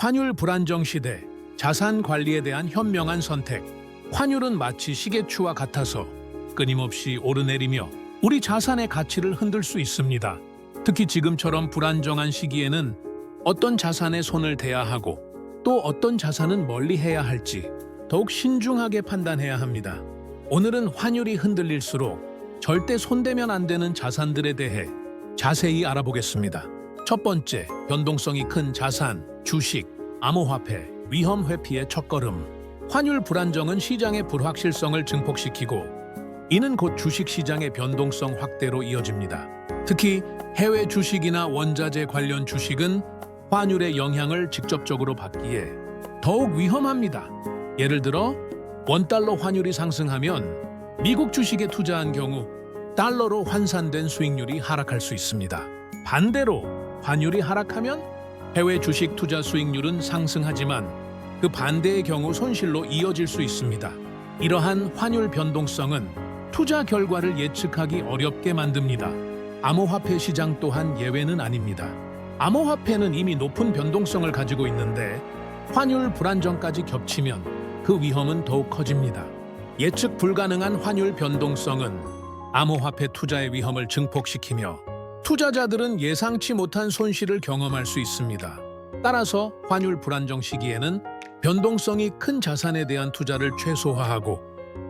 환율 불안정 시대, 자산 관리에 대한 현명한 선택. 환율은 마치 시계추와 같아서 끊임없이 오르내리며 우리 자산의 가치를 흔들 수 있습니다. 특히 지금처럼 불안정한 시기에는 어떤 자산에 손을 대야 하고 또 어떤 자산은 멀리해야 할지 더욱 신중하게 판단해야 합니다. 오늘은 환율이 흔들릴수록 절대 손대면 안 되는 자산들에 대해 자세히 알아보겠습니다. 첫 번째, 변동성이 큰 자산, 주식, 암호화폐, 위험 회피의 첫걸음. 환율 불안정은 시장의 불확실성을 증폭시키고 이는 곧 주식시장의 변동성 확대로 이어집니다. 특히 해외 주식이나 원자재 관련 주식은 환율의 영향을 직접적으로 받기에 더욱 위험합니다. 예를 들어 원달러 환율이 상승하면 미국 주식에 투자한 경우 달러로 환산된 수익률이 하락할 수 있습니다. 반대로 환율이 하락하면 해외 주식 투자 수익률은 상승하지만 그 반대의 경우 손실로 이어질 수 있습니다. 이러한 환율 변동성은 투자 결과를 예측하기 어렵게 만듭니다. 암호화폐 시장 또한 예외는 아닙니다. 암호화폐는 이미 높은 변동성을 가지고 있는데 환율 불안정까지 겹치면 그 위험은 더욱 커집니다. 예측 불가능한 환율 변동성은 암호화폐 투자의 위험을 증폭시키며 투자자들은 예상치 못한 손실을 경험할 수 있습니다. 따라서 환율 불안정 시기에는 변동성이 큰 자산에 대한 투자를 최소화하고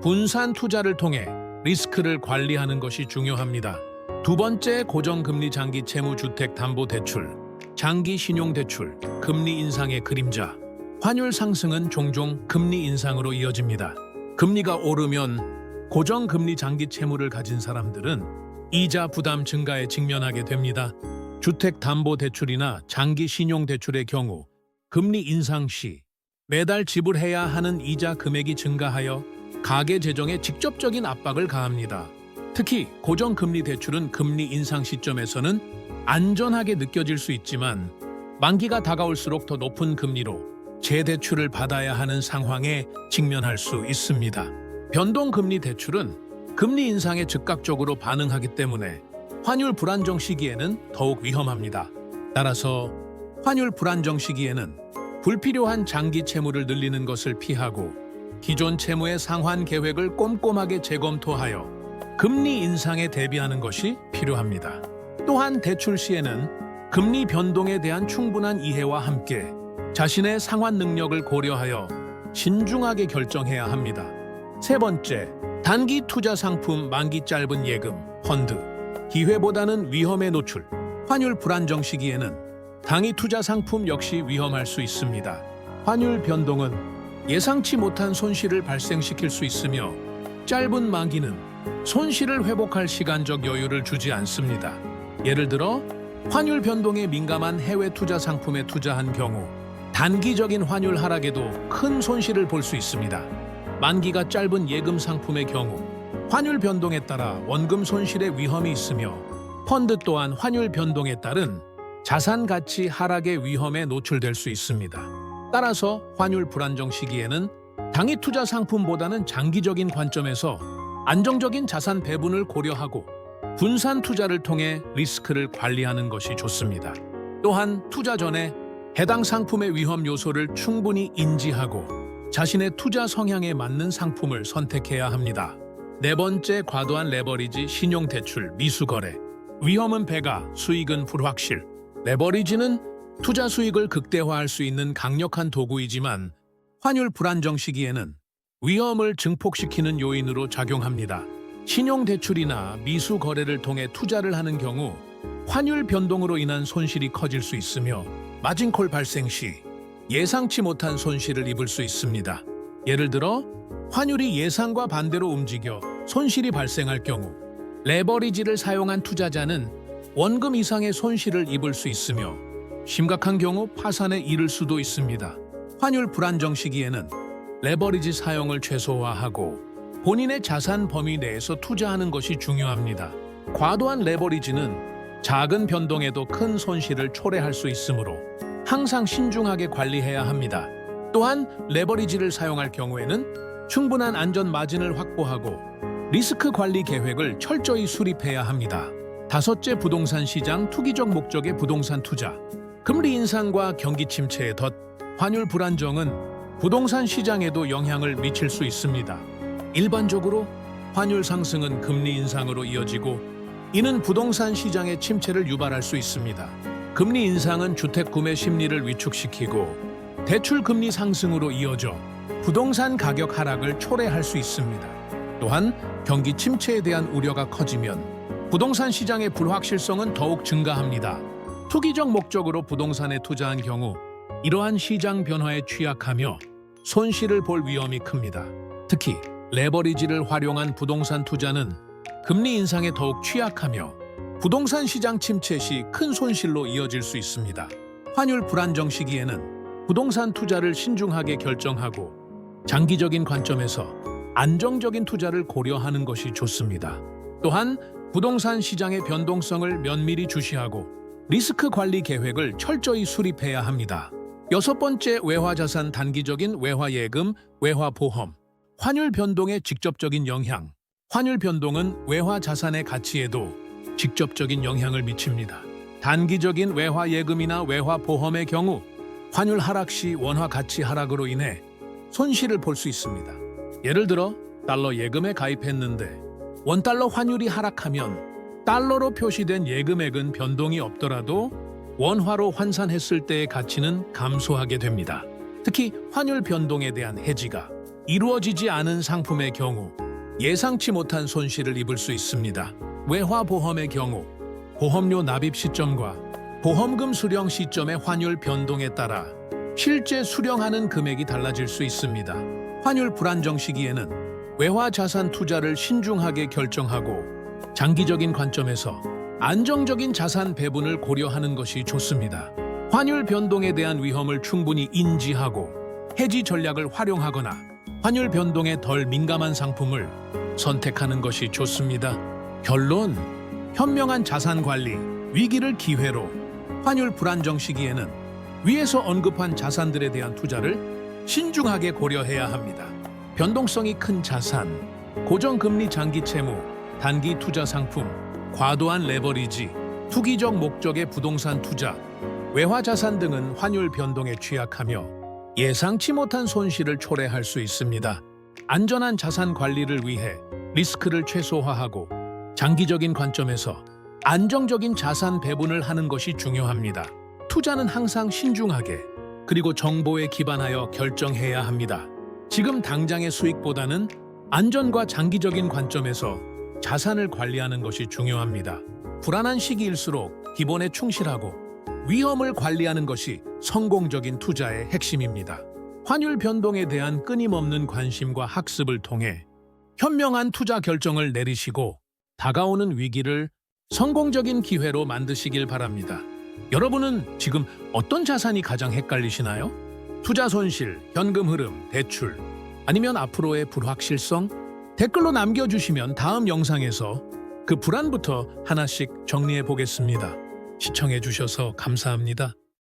분산 투자를 통해 리스크를 관리하는 것이 중요합니다. 두 번째, 고정금리 장기 채무 주택 담보 대출, 장기 신용 대출, 금리 인상의 그림자. 환율 상승은 종종 금리 인상으로 이어집니다. 금리가 오르면 고정금리 장기 채무를 가진 사람들은 이자 부담 증가에 직면하게 됩니다. 주택 담보 대출이나 장기 신용 대출의 경우 금리 인상 시 매달 지불해야 하는 이자 금액이 증가하여 가계 재정에 직접적인 압박을 가합니다. 특히 고정금리 대출은 금리 인상 시점에서는 안전하게 느껴질 수 있지만 만기가 다가올수록 더 높은 금리로 재대출을 받아야 하는 상황에 직면할 수 있습니다. 변동금리 대출은 금리 인상에 즉각적으로 반응하기 때문에 환율 불안정 시기에는 더욱 위험합니다. 따라서 환율 불안정 시기에는 불필요한 장기 채무를 늘리는 것을 피하고 기존 채무의 상환 계획을 꼼꼼하게 재검토하여 금리 인상에 대비하는 것이 필요합니다. 또한 대출 시에는 금리 변동에 대한 충분한 이해와 함께 자신의 상환 능력을 고려하여 신중하게 결정해야 합니다. 세 번째, 단기 투자 상품 만기 짧은 예금, 펀드. 기회보다는 위험에 노출. 환율 불안정 시기에는 단기 투자 상품 역시 위험할 수 있습니다. 환율 변동은 예상치 못한 손실을 발생시킬 수 있으며 짧은 만기는 손실을 회복할 시간적 여유를 주지 않습니다. 예를 들어 환율 변동에 민감한 해외 투자 상품에 투자한 경우 단기적인 환율 하락에도 큰 손실을 볼 수 있습니다. 만기가 짧은 예금 상품의 경우 환율 변동에 따라 원금 손실의 위험이 있으며 펀드 또한 환율 변동에 따른 자산 가치 하락의 위험에 노출될 수 있습니다. 따라서 환율 불안정 시기에는 단기 투자 상품보다는 장기적인 관점에서 안정적인 자산 배분을 고려하고 분산 투자를 통해 리스크를 관리하는 것이 좋습니다. 또한 투자 전에 해당 상품의 위험 요소를 충분히 인지하고 자신의 투자 성향에 맞는 상품을 선택해야 합니다. 네 번째, 과도한 레버리지, 신용대출, 미수거래. 위험은 배가, 수익은 불확실. 레버리지는 투자 수익을 극대화할 수 있는 강력한 도구이지만 환율 불안정 시기에는 위험을 증폭시키는 요인으로 작용합니다. 신용대출이나 미수거래를 통해 투자를 하는 경우 환율 변동으로 인한 손실이 커질 수 있으며 마진콜 발생 시 예상치 못한 손실을 입을 수 있습니다. 예를 들어 환율이 예상과 반대로 움직여 손실이 발생할 경우 레버리지를 사용한 투자자는 원금 이상의 손실을 입을 수 있으며 심각한 경우 파산에 이를 수도 있습니다. 환율 불안정 시기에는 레버리지 사용을 최소화하고 본인의 자산 범위 내에서 투자하는 것이 중요합니다. 과도한 레버리지는 작은 변동에도 큰 손실을 초래할 수 있으므로 항상 신중하게 관리해야 합니다. 또한 레버리지를 사용할 경우에는 충분한 안전 마진을 확보하고 리스크 관리 계획을 철저히 수립해야 합니다. 다섯째, 부동산 시장, 투기적 목적의 부동산 투자. 금리 인상과 경기 침체에 덧 환율 불안정은 부동산 시장에도 영향을 미칠 수 있습니다. 일반적으로 환율 상승은 금리 인상으로 이어지고 이는 부동산 시장의 침체를 유발할 수 있습니다. 금리 인상은 주택 구매 심리를 위축시키고 대출 금리 상승으로 이어져 부동산 가격 하락을 초래할 수 있습니다. 또한 경기 침체에 대한 우려가 커지면 부동산 시장의 불확실성은 더욱 증가합니다. 투기적 목적으로 부동산에 투자한 경우 이러한 시장 변화에 취약하며 손실을 볼 위험이 큽니다. 특히 레버리지를 활용한 부동산 투자는 금리 인상에 더욱 취약하며 부동산 시장 침체 시 큰 손실로 이어질 수 있습니다. 환율 불안정 시기에는 부동산 투자를 신중하게 결정하고 장기적인 관점에서 안정적인 투자를 고려하는 것이 좋습니다. 또한 부동산 시장의 변동성을 면밀히 주시하고 리스크 관리 계획을 철저히 수립해야 합니다. 여섯 번째, 외화자산 단기적인 외화예금, 외화보험. 환율 변동의 직접적인 영향. 환율 변동은 외화자산의 가치에도 직접적인 영향을 미칩니다. 단기적인 외화예금이나 외화보험의 경우 환율 하락 시 원화 가치 하락으로 인해 손실을 볼 수 있습니다. 예를 들어 달러 예금에 가입했는데 원달러 환율이 하락하면 달러로 표시된 예금액은 변동이 없더라도 원화로 환산했을 때의 가치는 감소하게 됩니다. 특히 환율 변동에 대한 해지가 이루어지지 않은 상품의 경우 예상치 못한 손실을 입을 수 있습니다. 외화보험의 경우 보험료 납입 시점과 보험금 수령 시점의 환율 변동에 따라 실제 수령하는 금액이 달라질 수 있습니다. 환율 불안정 시기에는 외화자산 투자를 신중하게 결정하고 장기적인 관점에서 안정적인 자산 배분을 고려하는 것이 좋습니다. 환율 변동에 대한 위험을 충분히 인지하고 해지 전략을 활용하거나 환율 변동에 덜 민감한 상품을 선택하는 것이 좋습니다. 결론, 현명한 자산 관리, 위기를 기회로 환율 불안정 시기에는 위에서 언급한 자산들에 대한 투자를 신중하게 고려해야 합니다. 변동성이 큰 자산, 고정금리 장기 채무, 단기 투자 상품, 과도한 레버리지, 투기적 목적의 부동산 투자, 외화자산 등은 환율 변동에 취약하며 예상치 못한 손실을 초래할 수 있습니다. 안전한 자산 관리를 위해 리스크를 최소화하고 장기적인 관점에서 안정적인 자산 배분을 하는 것이 중요합니다. 투자는 항상 신중하게 그리고 정보에 기반하여 결정해야 합니다. 지금 당장의 수익보다는 안전과 장기적인 관점에서 자산을 관리하는 것이 중요합니다. 불안한 시기일수록 기본에 충실하고 위험을 관리하는 것이 성공적인 투자의 핵심입니다. 환율 변동에 대한 끊임없는 관심과 학습을 통해 현명한 투자 결정을 내리시고 다가오는 위기를 성공적인 기회로 만드시길 바랍니다. 여러분은 지금 어떤 자산이 가장 헷갈리시나요? 투자 손실, 현금 흐름, 대출, 아니면 앞으로의 불확실성? 댓글로 남겨주시면 다음 영상에서 그 불안부터 하나씩 정리해 보겠습니다. 시청해 주셔서 감사합니다.